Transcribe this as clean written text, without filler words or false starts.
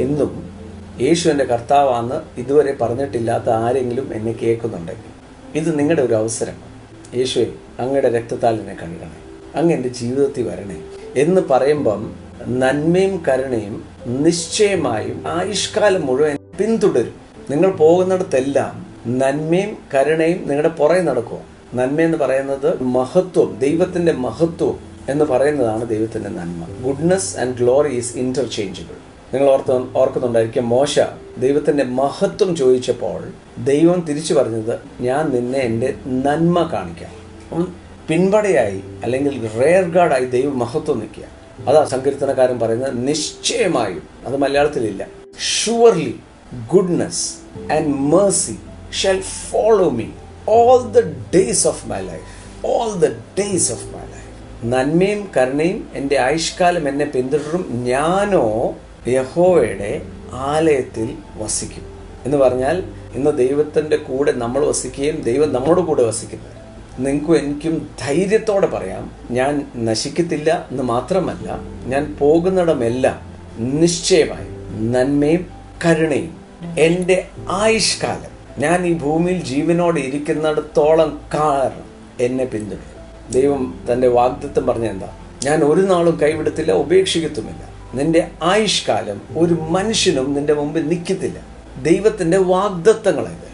ഇന്നും യേശു എൻ്റെ കർത്താവാണെന്ന് ഇതുവരെ പറഞ്ഞിട്ടില്ലാത്ത ആരെങ്കിലും എന്നെ കേൾക്കുന്നുണ്ടെങ്കിൽ ഇത് നിങ്ങളുടെ ഒരു അവസരമാണ്. യേശുവേ, അങ്ങയുടെ രക്തത്താൽ എന്നെ കഴുകണേ, അങ്ങ് എൻ്റെ ജീവിതത്തിൽ വരണേ എന്ന് പറയുമ്പം നന്മയും കരുണയും നിശ്ചയമായും ആയുഷ്കാലം മുഴുവൻ പിന്തുടരും. നിങ്ങൾ പോകുന്നിടത്തെല്ലാം നന്മയും കരുണയും നിങ്ങളുടെ പുറകെ നടക്കുക. നന്മയെന്ന് പറയുന്നത് മഹത്വം, ദൈവത്തിൻ്റെ മഹത്വം എന്ന് പറയുന്നതാണ് ദൈവത്തിൻ്റെ നന്മ. Goodness and glory is interchangeable. നിങ്ങൾ ഓർക്കുന്നുണ്ടായിരിക്കും, മോശ ദൈവത്തിൻ്റെ മഹത്വം ചോദിച്ചപ്പോൾ ദൈവം തിരിച്ചു പറഞ്ഞത്, ഞാൻ നിന്നെ എൻ്റെ നന്മ കാണിക്കാം. പിൻപടയായി അല്ലെങ്കിൽ റെയർ ഗാർഡായി ദൈവ മഹത്വം നിൽക്കുക. അതാ സങ്കീർത്തനക്കാരൻ പറയുന്നത്, നിശ്ചയമായും, അത് മലയാളത്തിലില്ല, surely goodness and mercy shall follow me all the days of my life. all the days of my life. നന്മയും കരുണയും എൻ്റെ ആയുഷ്കാലം എന്നെ പിന്തുടരും, ഞാനോ യഹോവയുടെ ആലയത്തിൽ വസിക്കും. എന്ന് പറഞ്ഞാൽ ഇന്ന് ദൈവത്തിൻ്റെ കൂടെ നമ്മൾ വസിക്കുകയും ദൈവം നമ്മുടെ കൂടെ വസിക്കുന്നത്. നിങ്ങൾക്കും എനിക്കും ധൈര്യത്തോടെ പറയാം, ഞാൻ നശിക്കത്തില്ല എന്ന് മാത്രമല്ല, ഞാൻ പോകുന്നിടമെല്ലാം നിശ്ചയമായും നന്മയും കരുണയും എൻ്റെ ആയുഷ്കാലം, ഞാൻ ഈ ഭൂമിയിൽ ജീവനോടെ ഇരിക്കുന്നിടത്തോളം കാലം എന്നെ പിന്തുടരും. ദൈവം തൻ്റെ വാഗ്ദത്തം പറഞ്ഞ എന്താ? ഞാൻ ഒരു നാളും കൈവിടത്തില്ല, ഉപേക്ഷിക്കത്തുമില്ല. നിന്റെ ആയുഷ്കാലം ഒരു മനുഷ്യനും നിന്റെ മുമ്പിൽ നിൽക്കത്തില്ല. ദൈവത്തിൻ്റെ വാഗ്ദത്തങ്ങളായത്.